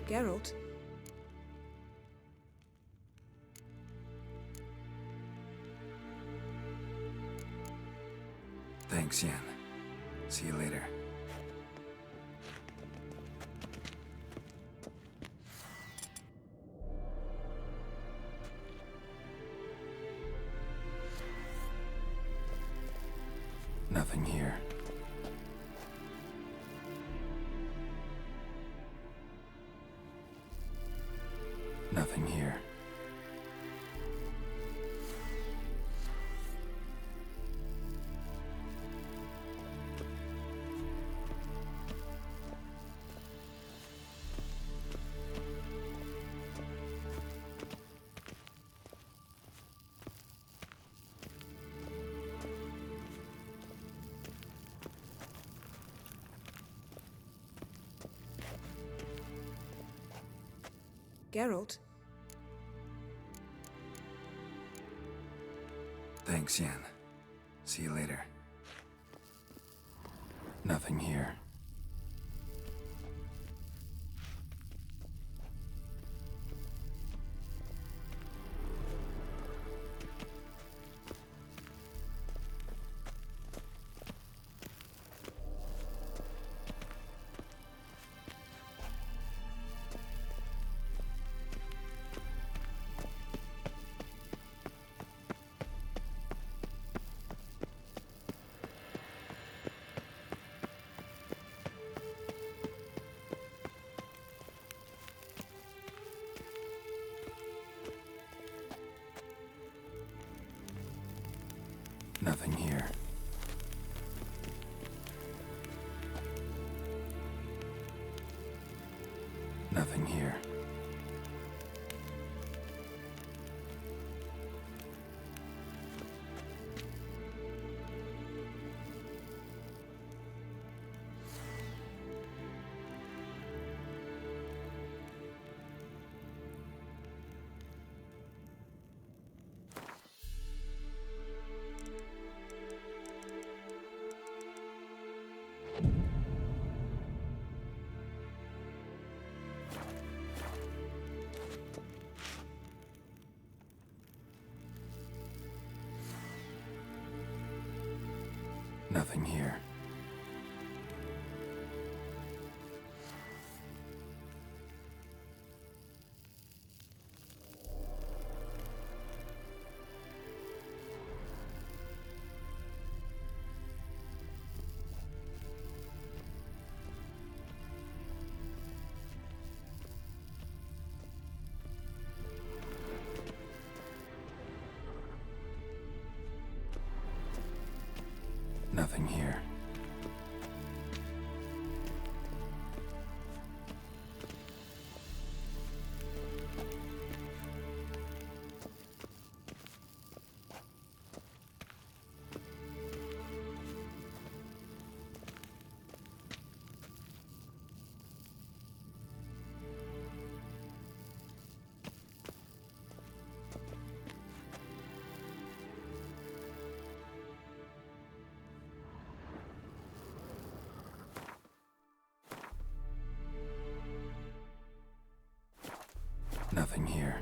Geralt? Thanks, Yen. See you later. Nothing here. Nothing here. Geralt? Thanks, Yen. See you later. Nothing here. Nothing here. Nothing here. Nothing here. Nothing here. Nothing here.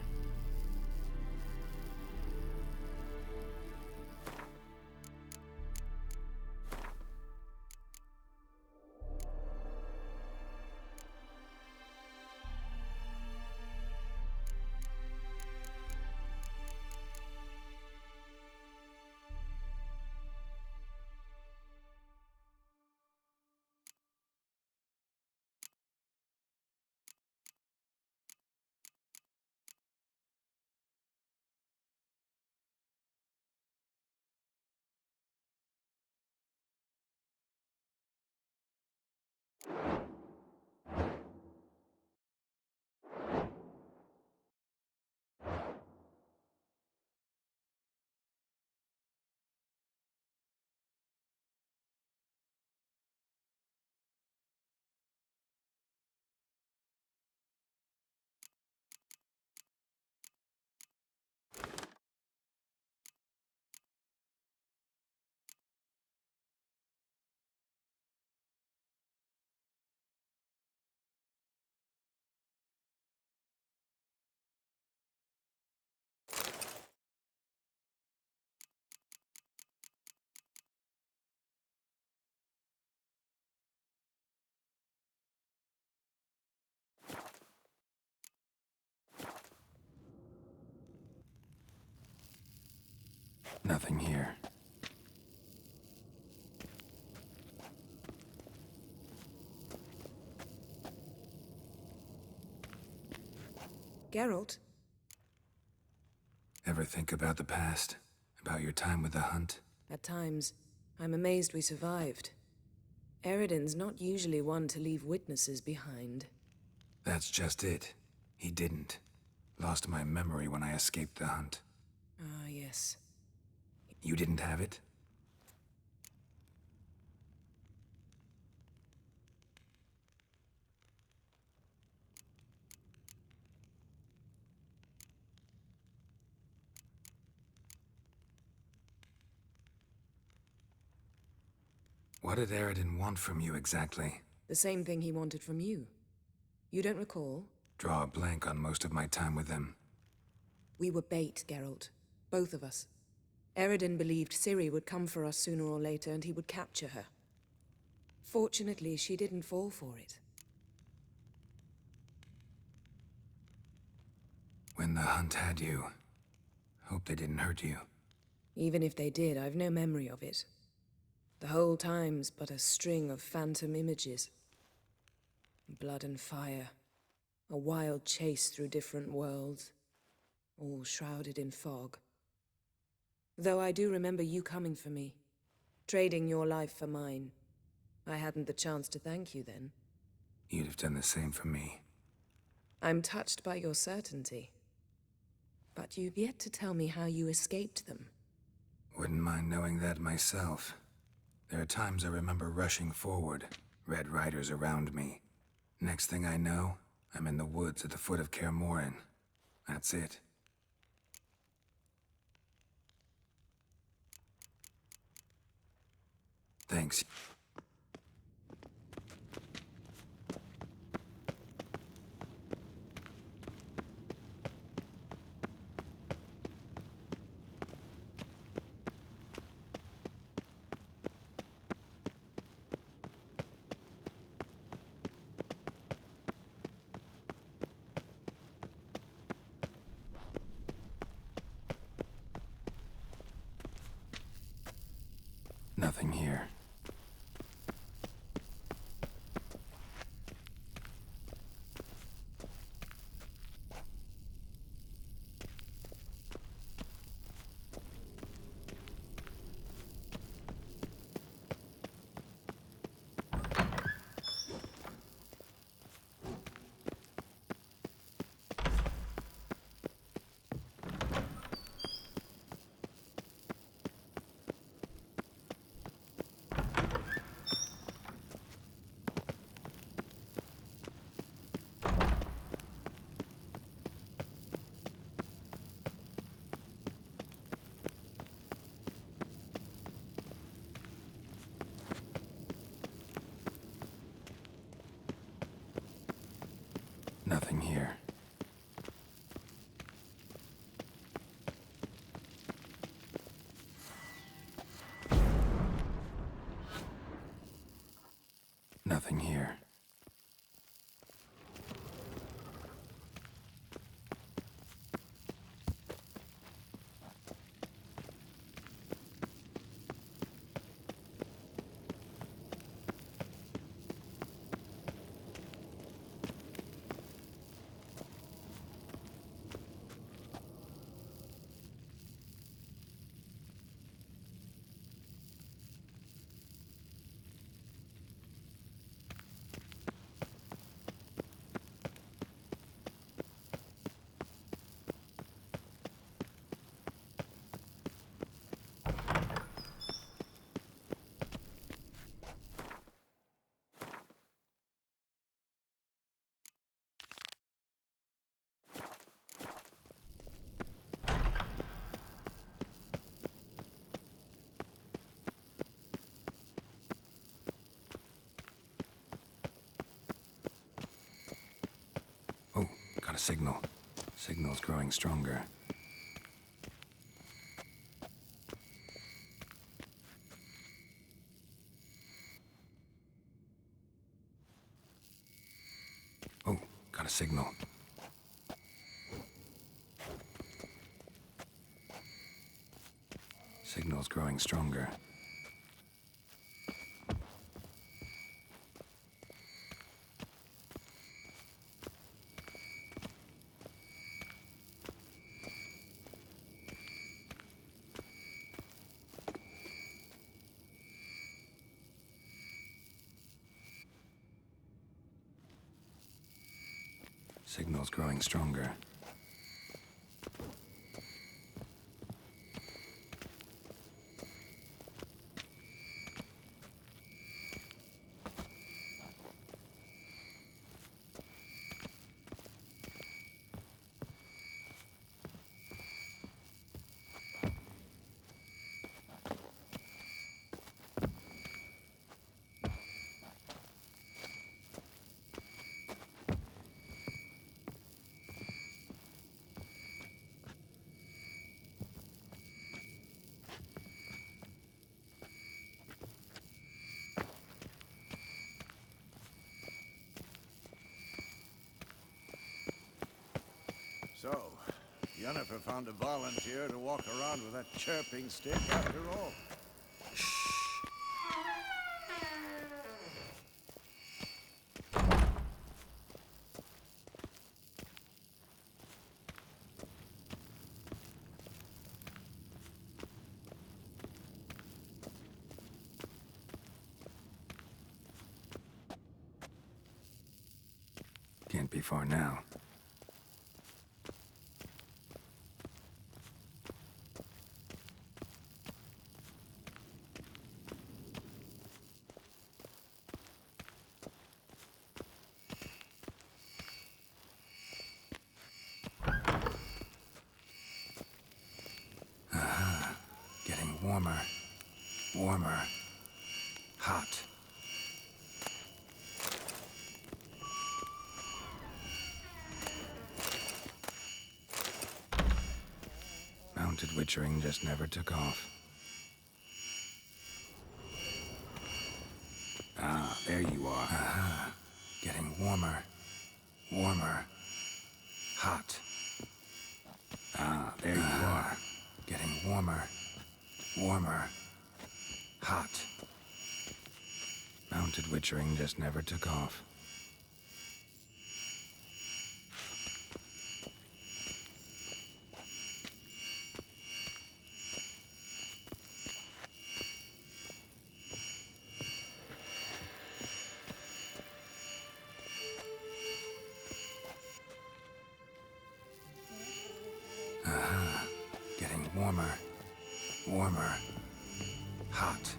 Nothing here. Geralt? Ever think about the past? About your time with the Hunt? At times, I'm amazed we survived. Eridan's not usually one to leave witnesses behind. That's just it. He didn't. Lost my memory when I escaped the Hunt. Ah, yes. You didn't have it? What did Eridan want from you exactly? The same thing he wanted from you. You don't recall? Draw a blank on most of my time with him. We were bait, Geralt. Both of us. Eridan believed Ciri would come for us sooner or later and he would capture her. Fortunately, she didn't fall for it. When the Hunt had you, hope they didn't hurt you. Even if they did, I've no memory of it. The whole time's but a string of phantom images. Blood and fire. A wild chase through different worlds. All shrouded in fog. Though I do remember you coming for me. Trading your life for mine. I hadn't the chance to thank you then. You'd have done the same for me. I'm touched by your certainty. But you've yet to tell me how you escaped them. Wouldn't mind knowing that myself. There are times I remember rushing forward, Red Riders around me. Next thing I know, I'm in the woods at the foot of Kaer Morhen. That's it. Thanks. Nothing here. Nothing here. Nothing here. Oh, got a signal. Signal's growing stronger. Oh, got a signal. Signals growing stronger. Signals growing stronger. So, Yennefer found a volunteer to walk around with that chirping stick after all. Can't be far now. Getting warmer. Warmer. Hot. Mounted witchering just never took off. Ah, there you are. Getting warmer. Warmer. Hot. Ah, there you are. Getting warmer. Warmer. Hot. Mounted witchering just never took off. Getting warmer. Warmer. Hot.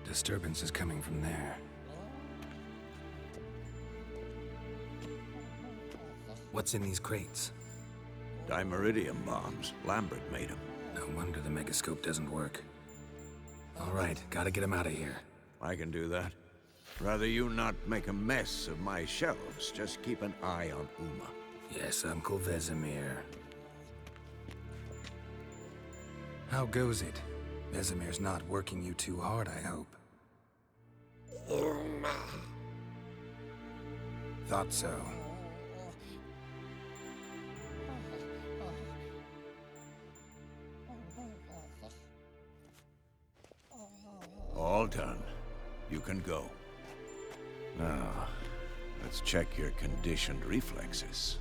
Disturbance is coming from there. What's in these crates? Dimeridium bombs. Lambert made them. No wonder the megascope doesn't work. All right, gotta get him out of here. I can do that. Rather you not make a mess of my shelves. Just keep an eye on Uma. Yes, Uncle Vesemir. How goes it? Vesemir's not working you too hard, I hope. Thought so. All done. You can go. Now, let's check your conditioned reflexes.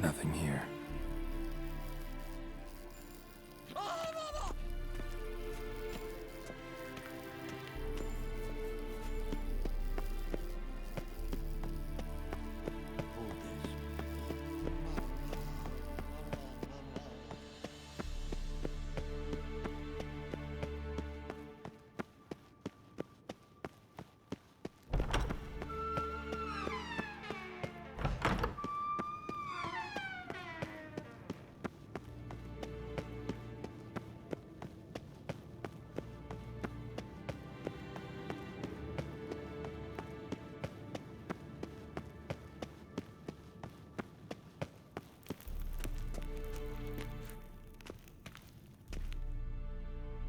Nothing here.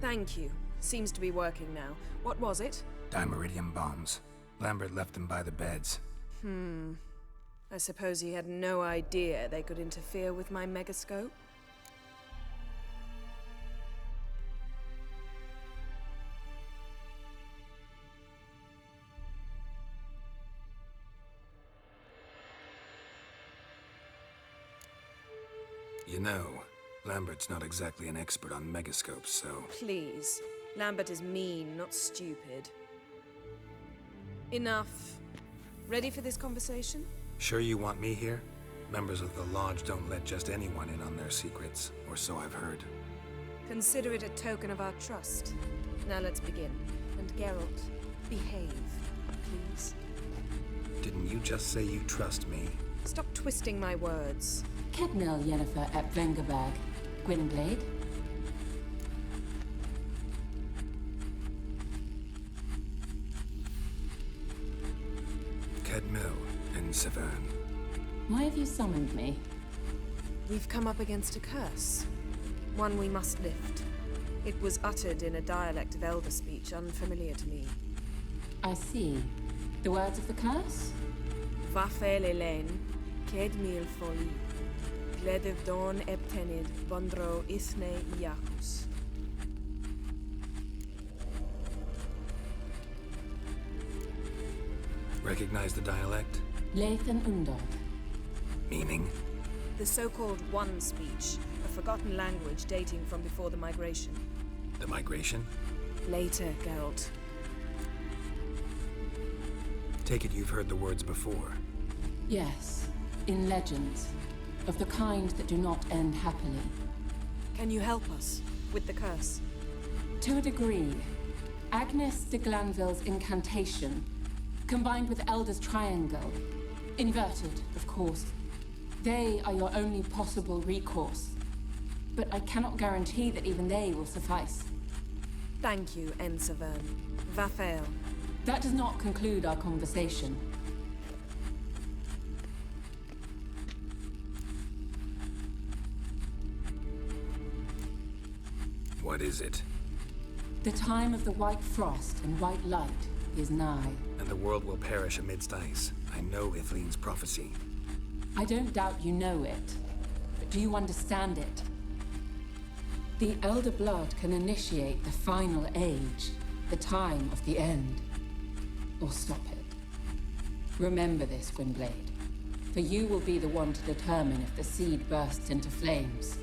Thank you. Seems to be working now. What was it? Dimeridium bombs. Lambert left them by the beds. I suppose he had no idea they could interfere with my megascope? You know, Lambert's not exactly an expert on megascopes, so... Please. Lambert is mean, not stupid. Enough. Ready for this conversation? Sure you want me here? Members of the Lodge don't let just anyone in on their secrets, or so I've heard. Consider it a token of our trust. Now let's begin. And Geralt, behave, please. Didn't you just say you trust me? Stop twisting my words. Kednel Yennefer at Vengerberg, Gwynblade. Kedmil and Severn. Why have you summoned me? We've come up against a curse. One we must lift. It was uttered in a dialect of Elder speech unfamiliar to me. I see. The words of the curse? Vafel Elaine, Kedmil Foli, Gledev Don Ebtenid, Bondro Isne Iacus. Recognize the dialect? Lathan Undod. Meaning? The so-called One speech, a forgotten language dating from before the migration. The migration? Later, Geralt. Take it you've heard the words before. Yes, in legends. Of the kind that do not end happily. Can you help us with the curse? To a degree. Agnes de Glanville's incantation, combined with Elder's triangle, inverted, of course. They are your only possible recourse. But I cannot guarantee that even they will suffice. Thank you, Severn. Vafel. That does not conclude our conversation. What is it? The time of the white frost and white light is nigh. And the world will perish amidst ice. I know Ithleen's prophecy. I don't doubt you know it, but do you understand it? The Elder Blood can initiate the final age, the time of the end, or stop it. Remember this, Gwynblade, for you will be the one to determine if the seed bursts into flames.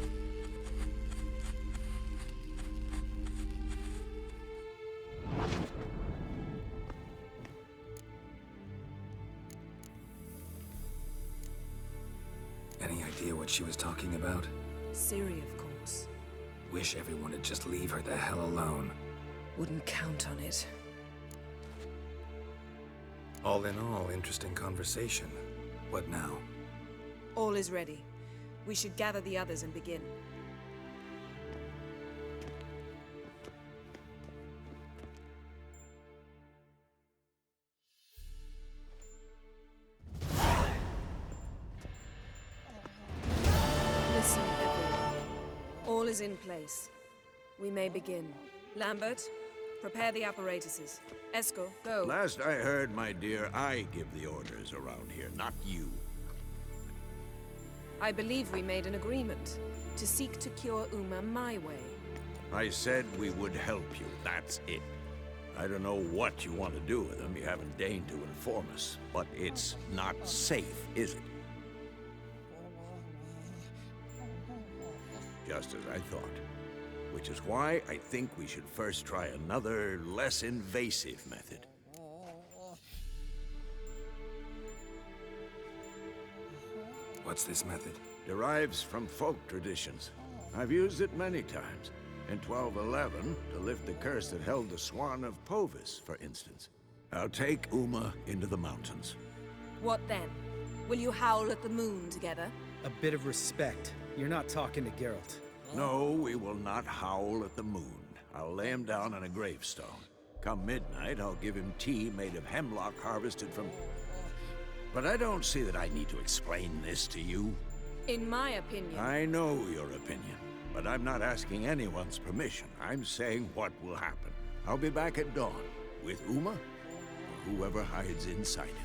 Any idea what she was talking about? Ciri, of course. Wish everyone would just leave her the hell alone. Wouldn't count on it. All in all, interesting conversation. What now? All is ready. We should gather the others and begin. Listen, everyone. All is in place. We may begin. Lambert, prepare the apparatuses. Esco, go. Last I heard, my dear, I give the orders around here, not you. I believe we made an agreement to seek to cure Uma my way. I said we would help you, that's it. I don't know what you want to do with them, you haven't deigned to inform us. But it's not safe, is it? Just as I thought. Which is why I think we should first try another, less invasive method. What's this method? Derives from folk traditions. I've used it many times. In 1211, to lift the curse that held the Swan of Povis, for instance. I'll take Uma into the mountains. What then? Will you howl at the moon together? A bit of respect. You're not talking to Geralt. No, we will not howl at the moon. I'll lay him down on a gravestone. Come midnight, I'll give him tea made of hemlock harvested from... But I don't see that I need to explain this to you. In my opinion... I know your opinion, but I'm not asking anyone's permission. I'm saying what will happen. I'll be back at dawn, with Uma whoever hides inside him.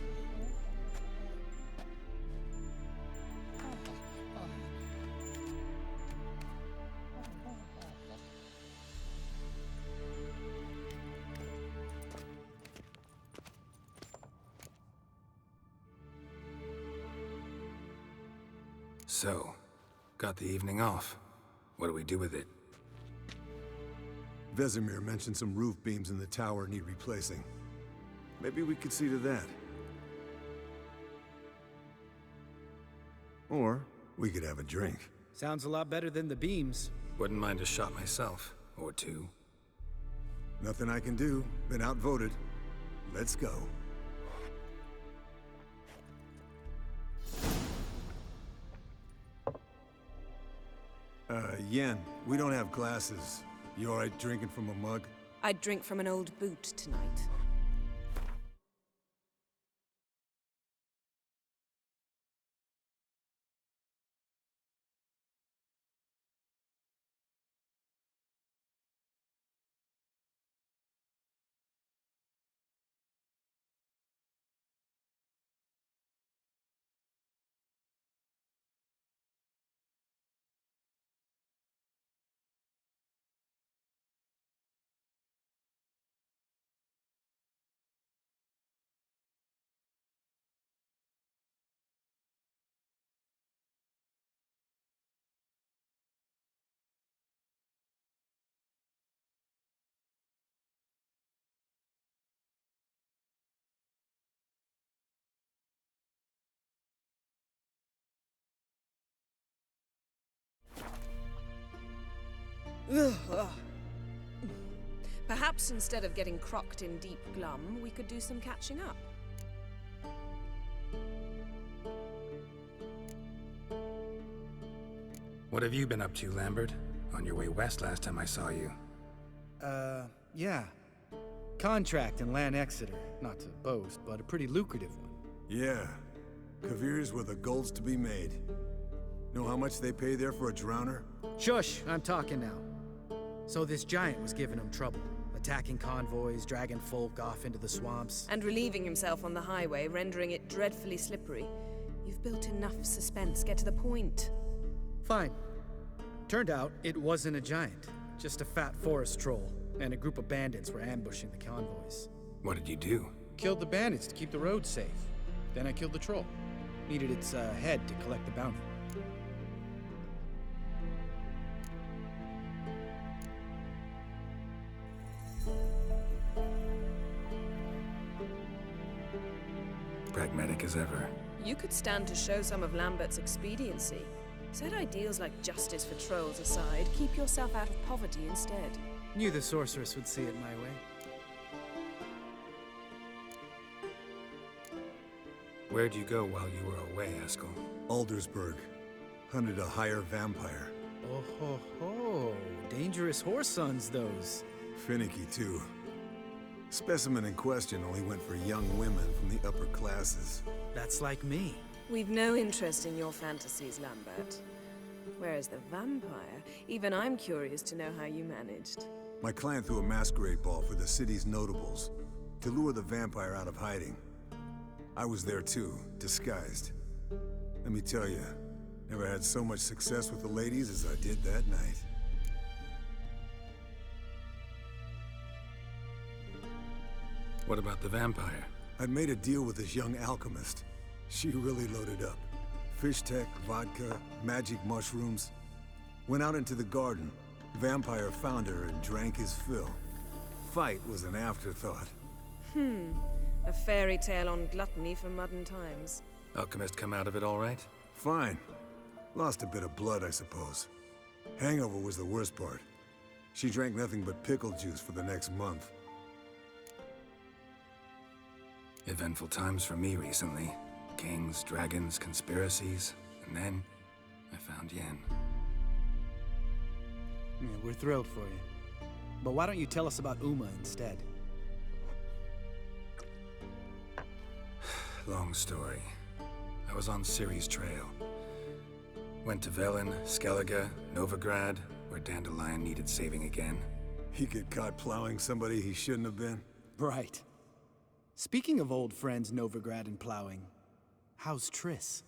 So, got the evening off. What do we do with it? Vesemir mentioned some roof beams in the tower need replacing. Maybe we could see to that. Or we could have a drink. Sounds a lot better than the beams. Wouldn't mind a shot myself, or two. Nothing I can do. Been outvoted. Let's go. Yen, we don't have glasses. You alright drinking from a mug? I'd drink from an old boot tonight. Ugh. Perhaps instead of getting crocked in deep glum, we could do some catching up. What have you been up to, Lambert? On your way west last time I saw you. Yeah. Contract in Lan Exeter. Not to boast, but a pretty lucrative one. Yeah. Kavir's where the gold's to be made. Know how much they pay there for a drowner? Shush! I'm talking now. So this giant was giving him trouble. Attacking convoys, dragging folk off into the swamps. And relieving himself on the highway, rendering it dreadfully slippery. You've built enough suspense. Get to the point. Fine. Turned out it wasn't a giant. Just a fat forest troll. And a group of bandits were ambushing the convoys. What did you do? Killed the bandits to keep the roads safe. Then I killed the troll. Needed its head to collect the bounty. Pragmatic as ever. You could stand to show some of Lambert's expediency. Set ideals like justice for trolls aside, keep yourself out of poverty instead. Knew the sorceress would see it my way. Where'd you go while you were away, Eskel? Aldersburg. Hunted a higher vampire. Oh ho ho! Dangerous horse sons, those. Finicky, too. Specimen in question only went for young women from the upper classes. That's like me. We've no interest in your fantasies, Lambert. Whereas the vampire, even I'm curious to know how you managed. My client threw a masquerade ball for the city's notables to lure the vampire out of hiding. I was there too, disguised. Let me tell you, never had so much success with the ladies as I did that night. What about the vampire? I'd made a deal with this young alchemist. She really loaded up. Fish tech, vodka, magic mushrooms. Went out into the garden. Vampire found her and drank his fill. Fight was an afterthought. A fairy tale on gluttony for modern times. Alchemist come out of it all right? Fine. Lost a bit of blood, I suppose. Hangover was the worst part. She drank nothing but pickle juice for the next month. Eventful times for me recently. Kings, dragons, conspiracies, and then I found Yen. Yeah, we're thrilled for you. But why don't you tell us about Uma instead? Long story. I was on Ciri's trail. Went to Velen, Skellige, Novigrad, where Dandelion needed saving again. He get caught plowing somebody he shouldn't have been. Right. Speaking of old friends Novigrad and plowing, how's Triss?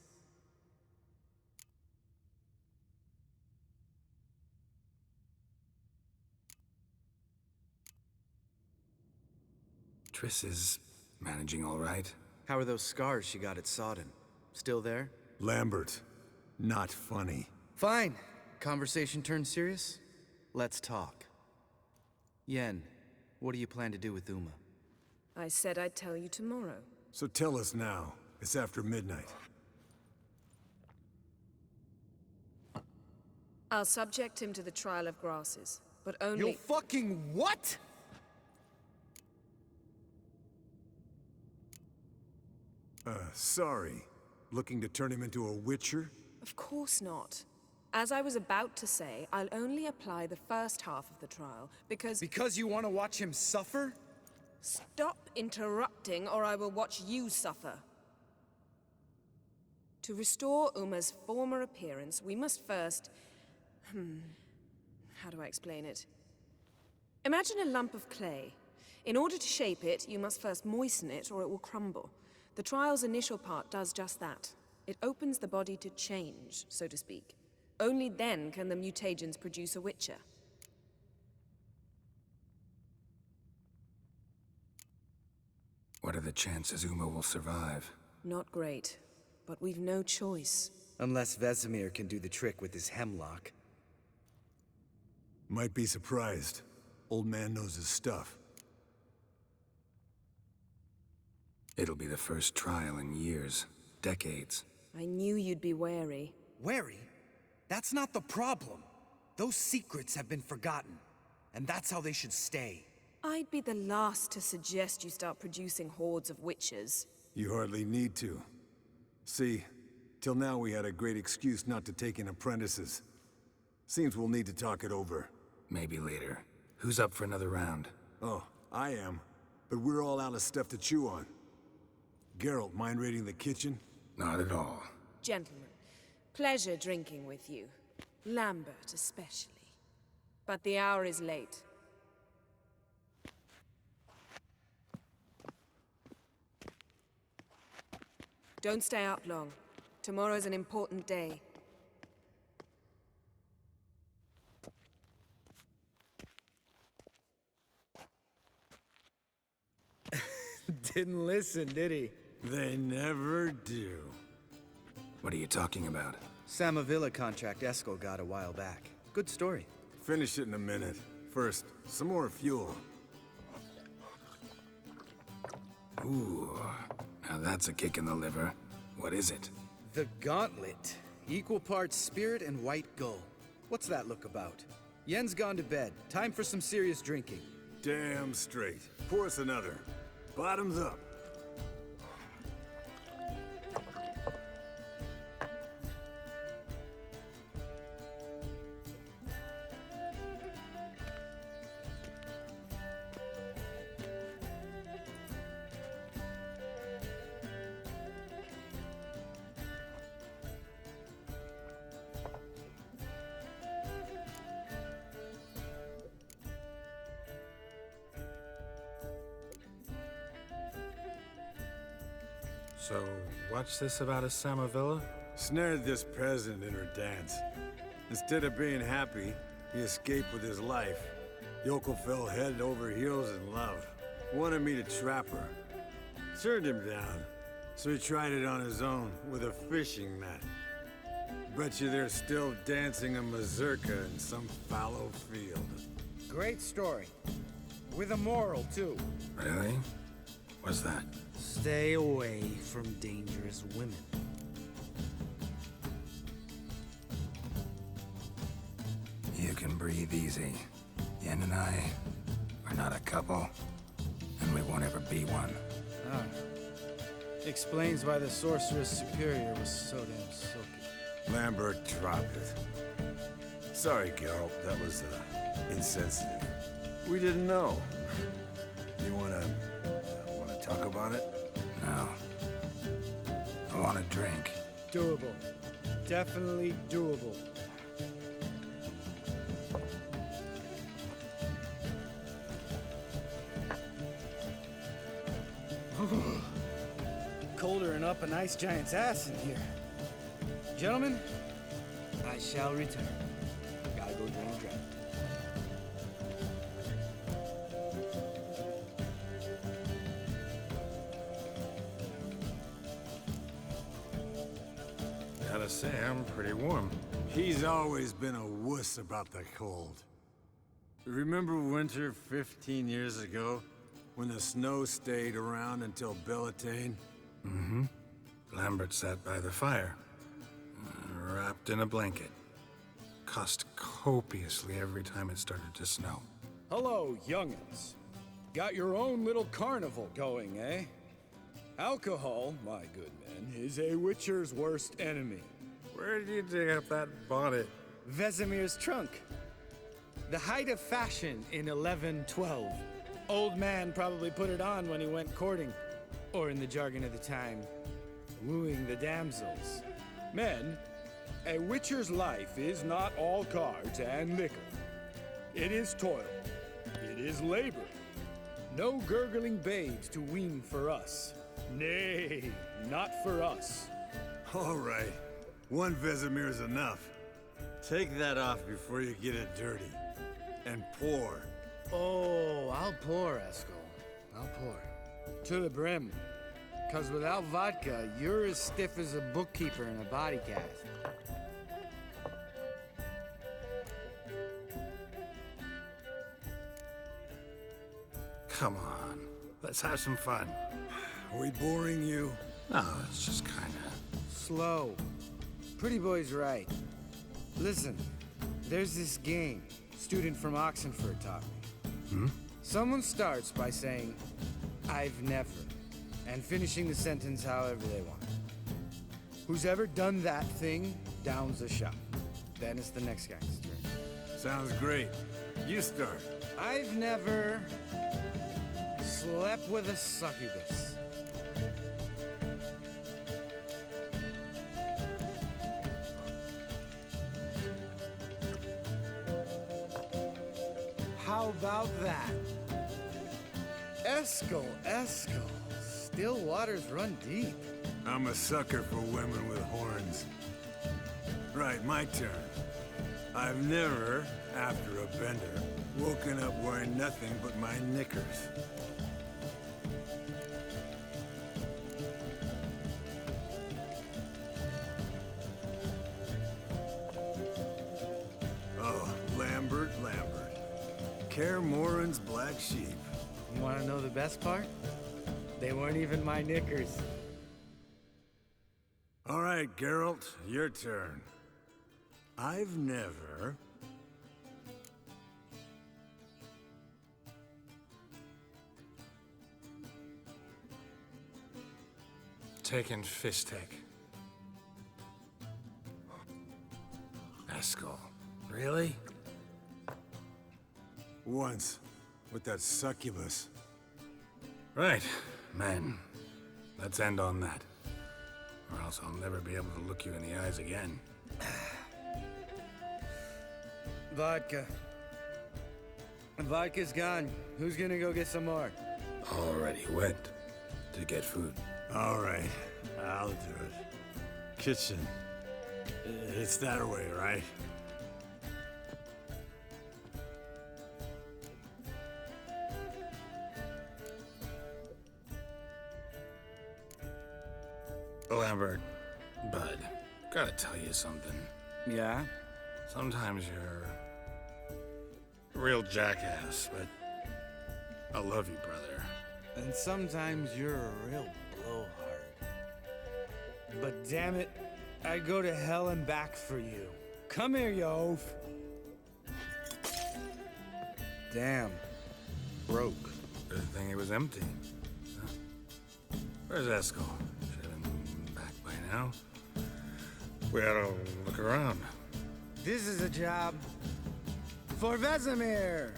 Triss is managing all right. How are those scars she got at Sodden? Still there? Lambert, not funny. Fine. Conversation turned serious? Let's talk. Yen, what do you plan to do with Uma? I said I'd tell you tomorrow. So tell us now. It's after midnight. I'll subject him to the trial of grasses, but only— You'll fucking what? Sorry. Looking to turn him into a witcher? Of course not. As I was about to say, I'll only apply the first half of the trial, because— Because you want to watch him suffer? Stop interrupting, or I will watch you suffer. To restore Uma's former appearance, we must first— how do I explain it? Imagine a lump of clay. In order to shape it, you must first moisten it, or it will crumble. The trial's initial part does just that. It opens the body to change, so to speak. Only then can the mutagens produce a witcher. What are the chances Uma will survive? Not great, but we've no choice. Unless Vesemir can do the trick with his hemlock. Might be surprised. Old man knows his stuff. It'll be the first trial in years, decades. I knew you'd be wary. Wary? That's not the problem. Those secrets have been forgotten, and that's how they should stay. I'd be the last to suggest you start producing hordes of witches. You hardly need to. See, till now we had a great excuse not to take in apprentices. Seems we'll need to talk it over. Maybe later. Who's up for another round? Oh, I am. But we're all out of stuff to chew on. Geralt, mind raiding the kitchen? Not at all. Gentlemen, pleasure drinking with you. Lambert especially. But the hour is late. Don't stay up long. Tomorrow's an important day. Didn't listen, did he? They never do. What are you talking about? Samavilla contract Eskel got a while back. Good story. Finish it in a minute. First, some more fuel. Ooh, now that's a kick in the liver. What is it? The Gauntlet. Equal parts spirit and white gull. What's that look about? Yen's gone to bed. Time for some serious drinking. Damn straight. Pour us another. Bottoms up. So, what's this about a Samavilla? Snared this peasant in her dance. Instead of being happy, he escaped with his life. Yokel fell head over heels in love. Wanted me to trap her. Turned him down. So he tried it on his own with a fishing net. Bet you they're still dancing a mazurka in some fallow field. Great story. With a moral, too. Really? What's that? Stay away from dangerous women. You can breathe easy. Yen and I are not a couple, and we won't ever be one. Ah. Explains why the Sorceress Superior was so damn silky. Lambert dropped it. Sorry, Geralt, that was, insensitive. We didn't know. You wanna talk about it? No. I want a drink. Doable. Definitely doable. covering up an ice giant's ass in here. Gentlemen, I shall return. Gotta go drain a dragon. Gotta say, I'm pretty warm. He's always been a wuss about the cold. Remember winter 15 years ago? When the snow stayed around until Bellatane? Mm-hmm. Lambert sat by the fire, wrapped in a blanket. Cussed copiously every time it started to snow. Hello, young'uns. Got your own little carnival going, eh? Alcohol, my good men, is a witcher's worst enemy. Where did you dig up that bonnet? Vesemir's trunk. The height of fashion in 1112. Old man probably put it on when he went courting, or in the jargon of the time, wooing the damsels. Men, a witcher's life is not all cards and liquor. It is toil. It is labor. No gurgling babes to wean for us. Nay, not for us. All right. One Vesemir's enough. Take that off before you get it dirty. And pour. Oh, I'll pour, Eskel. I'll pour. To the brim. 'Cause without vodka, you're as stiff as a bookkeeper in a body cast. Come on, let's have some fun. Are we boring you? No, it's just kinda... Slow. Pretty boy's right. Listen, there's this game student from Oxenford taught me. Someone starts by saying, I've never, and finishing the sentence however they want. Who's ever done that thing downs a shot. Then it's the next guy's turn. Sounds great. You start. I've never slept with a succubus. How about that? Eskel. Still waters run deep. I'm a sucker for women with horns. Right, my turn. I've never, after a bender, woken up wearing nothing but my knickers. Oh, Lambert. Kaer Morhen's black sheep. You wanna know the best part? They weren't even my knickers. All right, Geralt, your turn. I've never... taken Fistek. Eskel. Really? Once, with that succubus. Right, men. Let's end on that. Or else I'll never be able to look you in the eyes again. Vodka. Vodka's gone. Who's gonna go get some more? Already went to get food. All right, I'll do it. Kitchen. It's that way, right? Lambert, bud, gotta tell you something. Yeah? Sometimes you're a real jackass, but I love you, brother. And sometimes you're a real blowhard. But damn it, I'd go to hell and back for you. Come here, you oaf. Damn. Broke. Good thing it was empty. Huh? Where's Eskel? Should have been back by now. We ought to look around. This is a job for Vesemir.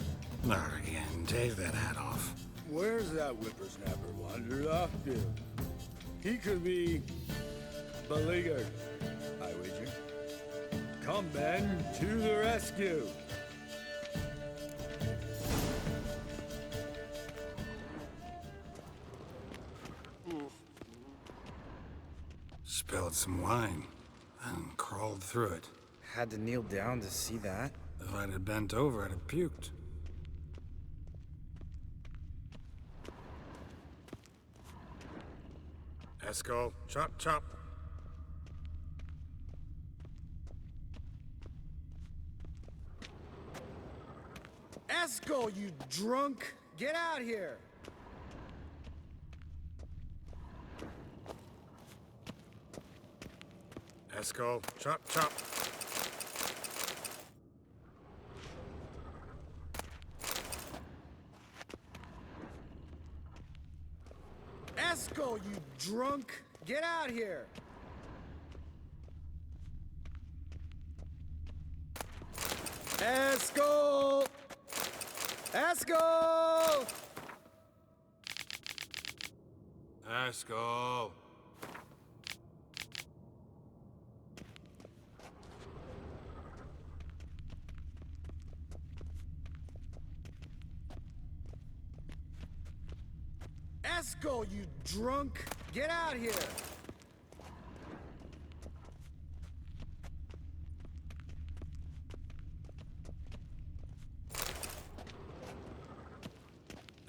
Not again. Take that hat off. Where's that whippersnapper wandered off to? He could be beleaguered, I wager. Come, men, to the rescue. some wine and crawled through it. Had to kneel down to see that. If I'd have bent over, I'd have puked. Esco, chop, chop. Esco, you drunk! Get out here! Esco, chop, chop. Esco, you drunk! Get out here! Esco! Esco! Esco. Esco, you drunk! Get out here!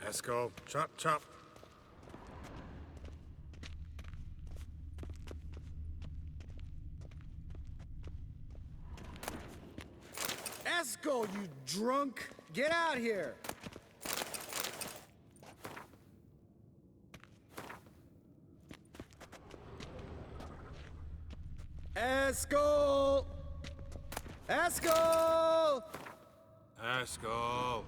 Esco, chop, chop. Esco, you drunk! Get out here! Esco! Esco! Esco.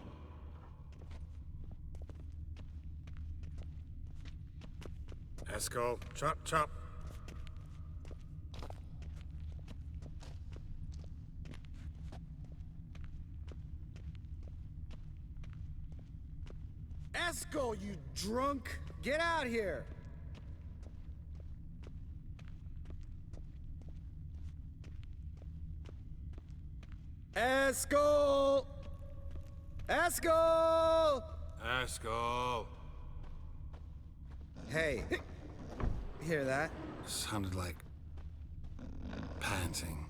Esco, chop, chop. Esco, you drunk! Get out here! Esco! Esco! Esco. Hey, hear that? Sounded like panting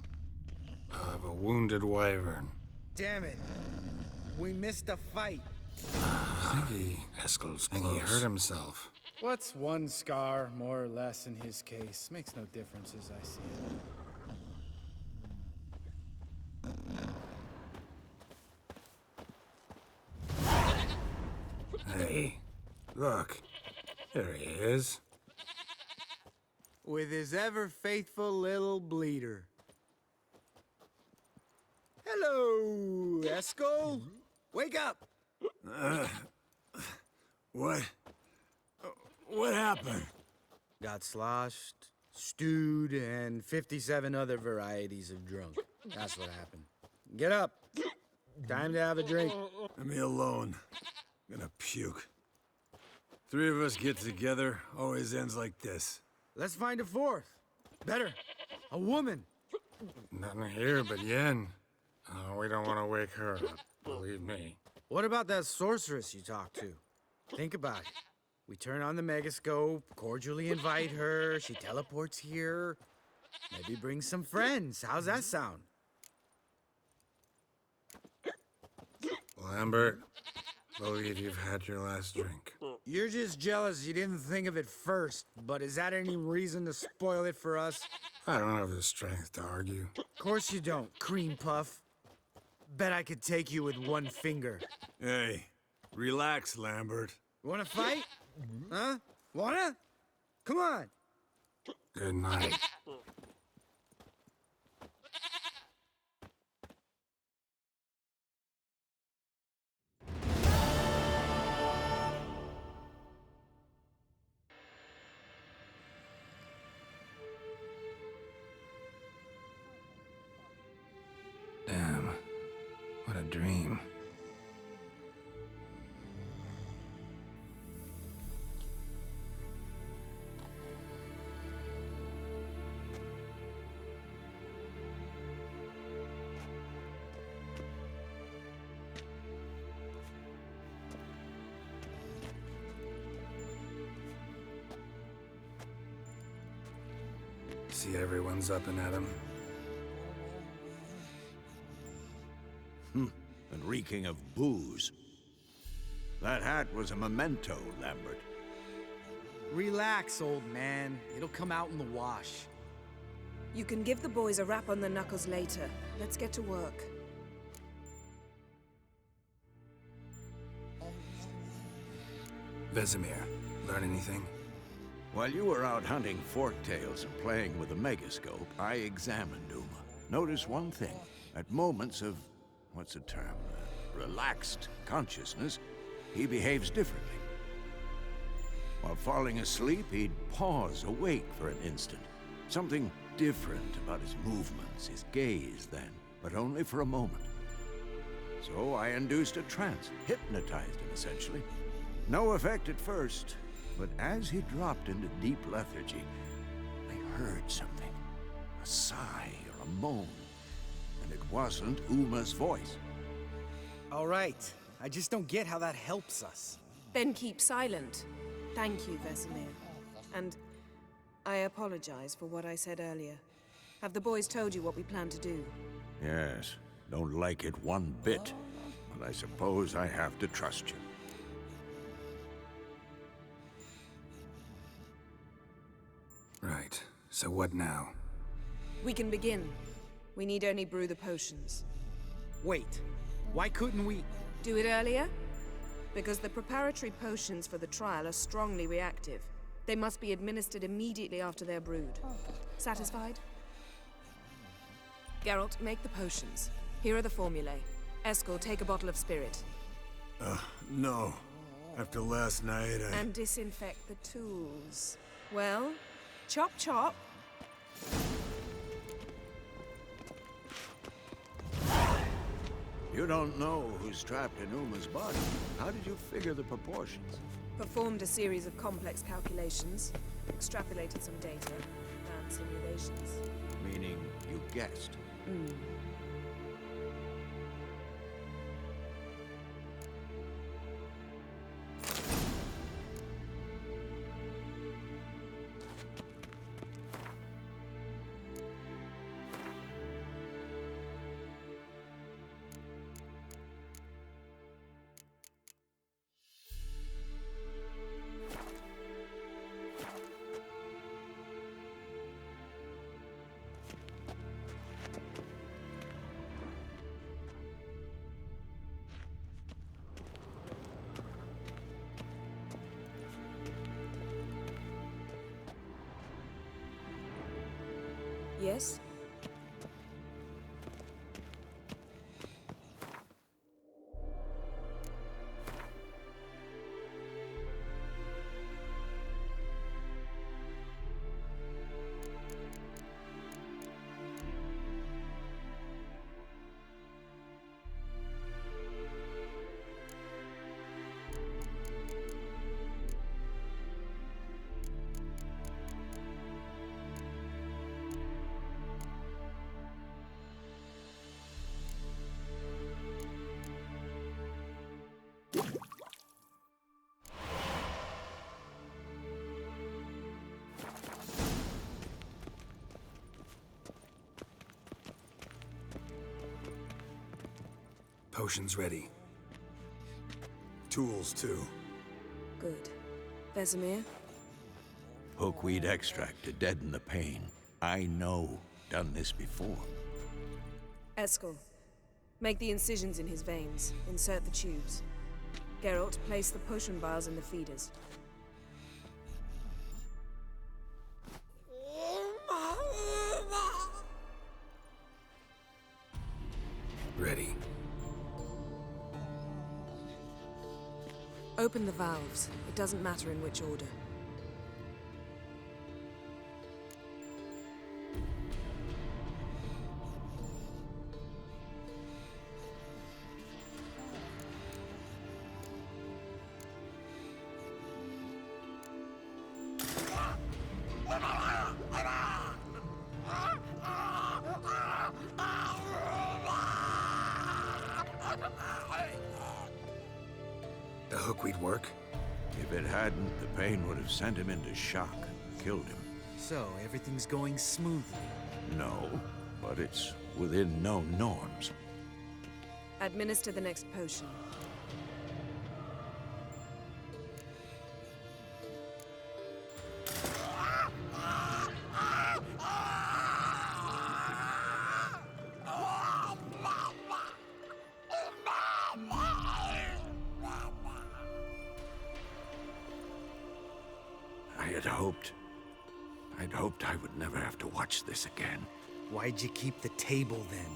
of a wounded wyvern. Damn it. We missed a fight. I think he hurt himself. What's one scar, more or less, in his case? Makes no difference as I see it. Hey, look. There he is. With his ever-faithful little bleeder. Hello, Esco. Wake up! What? What happened? Got sloshed, stewed, and 57 other varieties of drunk. That's what happened. Get up. Time to have a drink. Leave me alone. I'm gonna puke. Three of us get together, always ends like this. Let's find a fourth. Better, a woman. Nothing here but Yen. Oh, we don't want to wake her up, believe me. What about that sorceress you talked to? Think about it. We turn on the megascope, cordially invite her, she teleports here. Maybe bring some friends. How's that sound? Lambert, believe you've had your last drink. You're just jealous you didn't think of it first, but is that any reason to spoil it for us? I don't have the strength to argue. Of course you don't, cream puff. Bet I could take you with one finger. Hey, relax, Lambert. You wanna fight? Huh? Wanna? Come on. Good night. Damn, what a dream. see everyone's up and at 'em. And reeking of booze. That hat was a memento, Lambert. Relax, old man. It'll come out in the wash. You can give the boys a rap on the knuckles later. Let's get to work. Vesemir, learn anything? While you were out hunting forktails and playing with the megascope, I examined Uma. Notice one thing. At moments of, what's the term? Relaxed consciousness, he behaves differently. While falling asleep, he'd pause, awake for an instant. Something different about his movements, his gaze then, but only for a moment. So I induced a trance, hypnotized him essentially. No effect at first, but as he dropped into deep lethargy, I heard something. A sigh or a moan. And it wasn't Uma's voice. All right. I just don't get how that helps us. Then keep silent. Thank you, Vesemir. And I apologize for what I said earlier. Have the boys told you what we plan to do? Yes, don't like it one bit. But I suppose I have to trust you. Right. So what now? We can begin. We need only brew the potions. Wait. Why couldn't we... Do it earlier? Because the preparatory potions for the trial are strongly reactive. They must be administered immediately after they're brewed. Satisfied? Geralt, make the potions. Here are the formulae. Eskel, take a bottle of spirit. No. After last night, And disinfect the tools. Well, chop chop. You don't know who's trapped in Uma's body. How did you figure the proportions? Performed a series of complex calculations. Extrapolated some data. Ran simulations. Meaning you guessed. Yes? Potions ready. tools too. Good. Vesemir? Hookweed extract to deaden the pain. I know. Done this before. Eskel, make the incisions in his veins. Insert the tubes. Geralt, place the potion vials in the feeders. Ready. Open the valves. It doesn't matter in which order. The hookweed work? If it hadn't, the pain would have sent him into shock, killed him. So, everything's going smoothly. No, but it's within known norms. Administer the next potion. I'd hoped I would never have to watch this again. Why'd you keep the table then?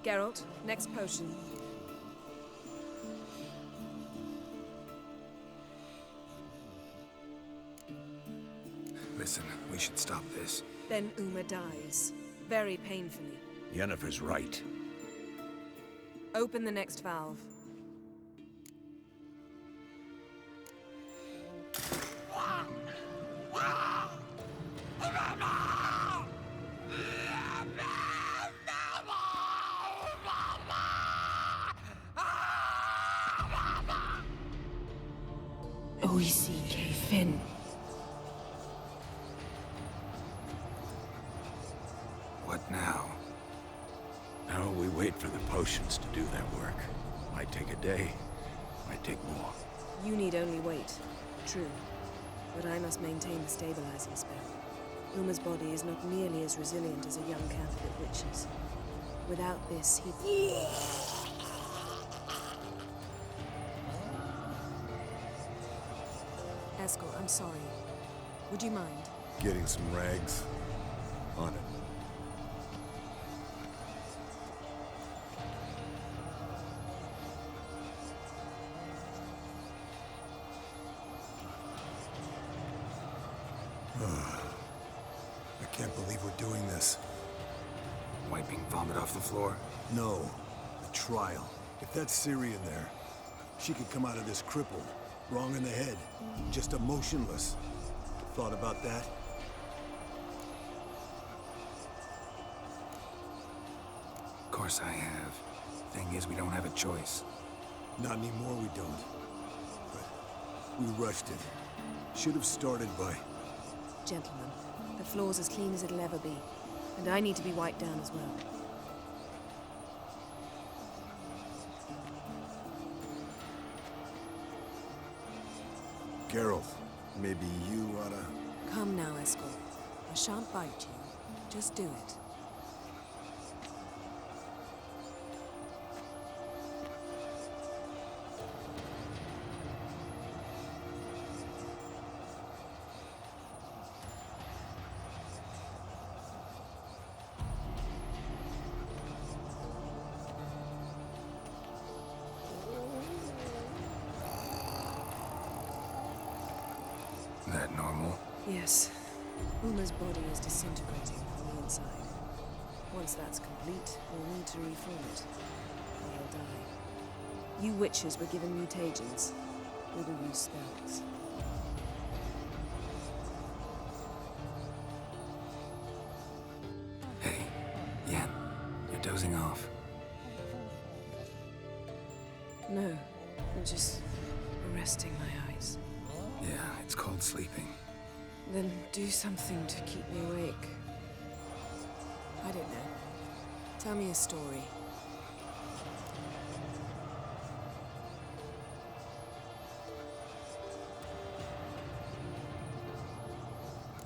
Geralt, next potion. Listen, we should stop this. Then Uma dies. Very painfully. Yennefer's right. Open the next valve. OECK Finn. What now? Now we wait for the potions to do their work. Might take a day, might take more. You need only wait. True. But I must maintain the stabilizing spell. Uma's body is not nearly as resilient as a young candidate witch's. Without this, he... Eskel, I'm sorry. Would you mind? Getting some rags? On it. I can't believe we're doing this. Wiping vomit off the floor? No. The trial. If that's Ciri in there, she could come out of this crippled. Wrong in the head. Just emotionless. Thought about that? Of course I have. Thing is, we don't have a choice. Not anymore, we don't. But we rushed it. Should have started by... Gentlemen, the floor's as clean as it'll ever be. And I need to be wiped down as well. Geralt, maybe you oughta... Come now, Eskel. I shan't bite you. Just do it. That normal? Yes. Uma's body is disintegrating from the inside. Once that's complete, we'll need to reform it. Or he'll die. You witches were given mutagens. We will use spells. Hey, Yen, you're dozing off. No, I'm just resting my eyes. Yeah, it's called sleeping. Then do something to keep me awake. I don't know. Tell me a story.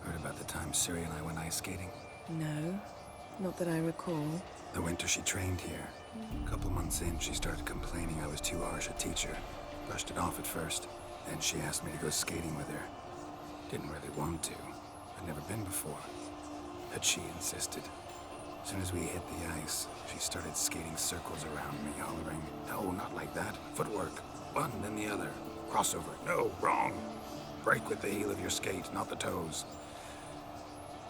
Heard about the time Ciri and I went ice skating? No, not that I recall. The winter she trained here. A couple months in, she started complaining I was too harsh a teacher. Brushed it off at first. Then she asked me to go skating with her. Didn't really want to. I'd never been before. But she insisted. As soon as we hit the ice, she started skating circles around me, hollering, "No, not like that. Footwork. One, then the other. Crossover. No, wrong. Break with the heel of your skate, not the toes."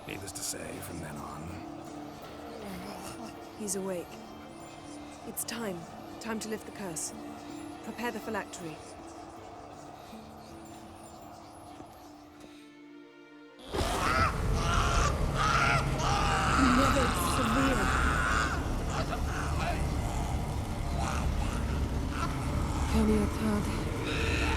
Needless to say, from then on... He's awake. It's time. Time to lift the curse. Prepare the phylactery. Mother, it's severe. Come here, Todd.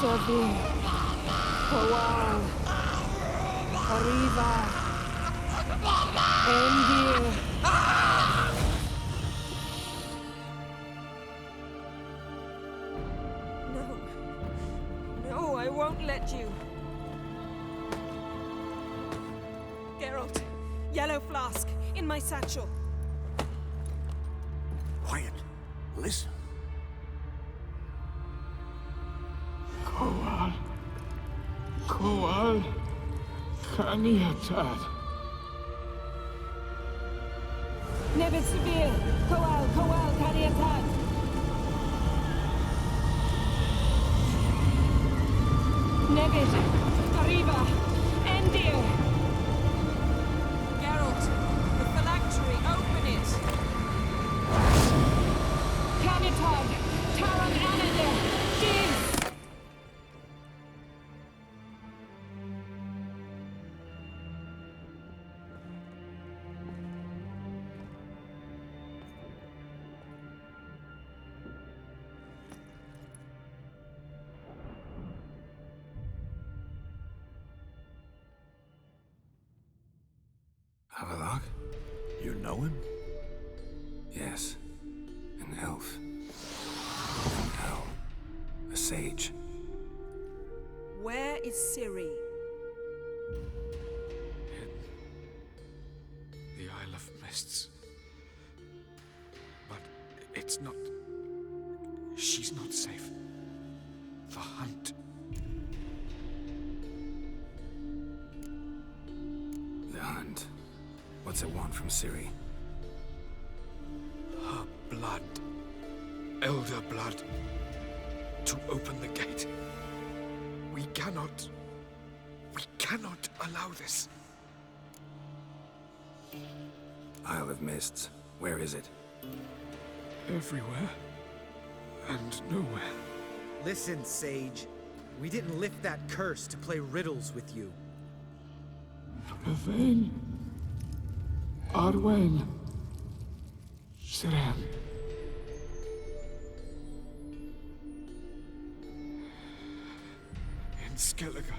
Sevi, Kowal, Arriva, Endir. No. No, I won't let you. Geralt, yellow flask, in my satchel. Quiet. Listen. Kowal, Kaniatad. Nevid Severe, Kowal, Kaniatad. Nevid, Arriva, Endir. Geralt, the phylactery, open it. Kaniatad, Taran Anadir, Diz. Havelock? You know him? Yes. An elf. An owl. A sage. Where is Ciri? The Isle of Mists. But it's not... She's not safe. The hunt. The hunt. What's it want from Ciri? Her blood. Elder blood. To open the gate. We cannot allow this. Isle of Mists. Where is it? Everywhere. And nowhere. Listen, Sage. We didn't lift that curse to play riddles with you. Yvain. Arwen. Siren. In Skellige.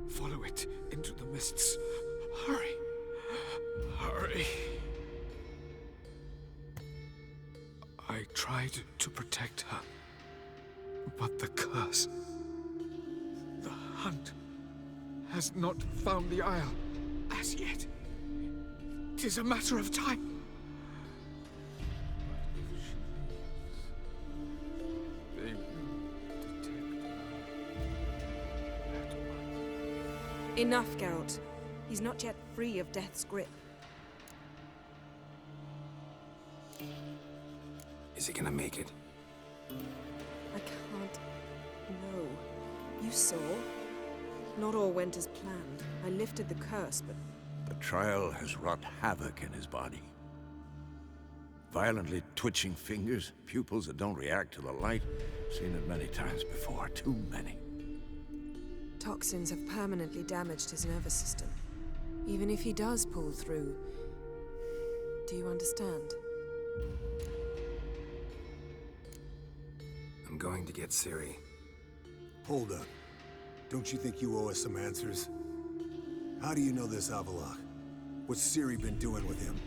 Follow it into the mists. Hurry. Hurry. tried to protect her. But the curse... The Hunt has not found the Isle as yet. 'Tis a matter of time. But if she lives, they will detect her at once. Enough, Geralt. He's not yet free of death's grip. Is he gonna make it? I can't... No. You saw? Not all went as planned. I lifted the curse, but... The trial has wrought havoc in his body. Violently twitching fingers, pupils that don't react to the light. Seen it many times before, too many. Toxins have permanently damaged his nervous system. Even if he does pull through... Do you understand? I'm going to get Ciri. Hold up. Don't you think you owe us some answers? How do you know this Avallac'h? What's Ciri been doing with him?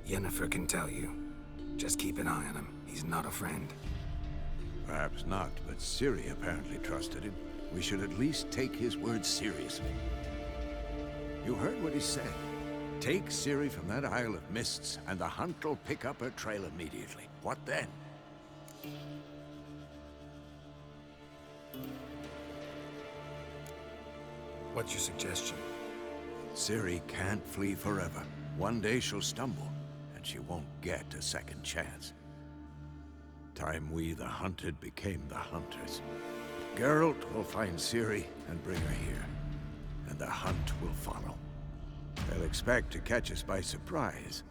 Yennefer can tell you. Just keep an eye on him. He's not a friend. Perhaps not, but Ciri apparently trusted him. We should at least take his words seriously. You heard what he said. Take Ciri from that Isle of Mists, and the Hunt will pick up her trail immediately. What then? What's your suggestion? Ciri can't flee forever. One day she'll stumble, and she won't get a second chance. Time we, the hunted, became the hunters. Geralt will find Ciri and bring her here, and the Hunt will follow. They'll expect to catch us by surprise,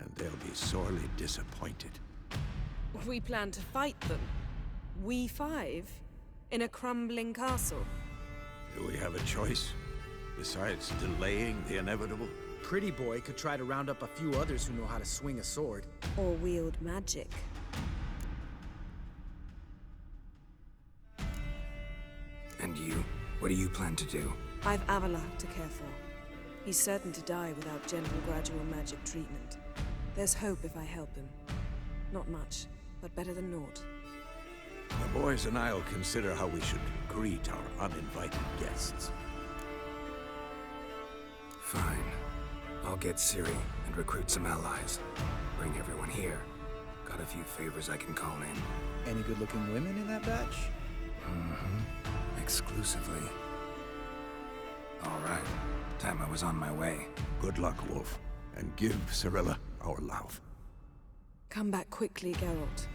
and they'll be sorely disappointed. We plan to fight them. We five? In a crumbling castle? Do we have a choice? Besides delaying the inevitable? Pretty Boy could try to round up a few others who know how to swing a sword. Or wield magic? And you? What do you plan to do? I've Avallac'h to care for. He's certain to die without gentle, gradual magic treatment. There's hope if I help him. Not much, but better than naught. The boys and I'll consider how we should greet our uninvited guests. Fine. I'll get Ciri and recruit some allies. Bring everyone here. Got a few favors I can call in. Any good-looking women in that batch? Mm-hmm. Exclusively. All right. Time I was on my way. Good luck, Wolf. And give Cirilla our love. Come back quickly, Geralt.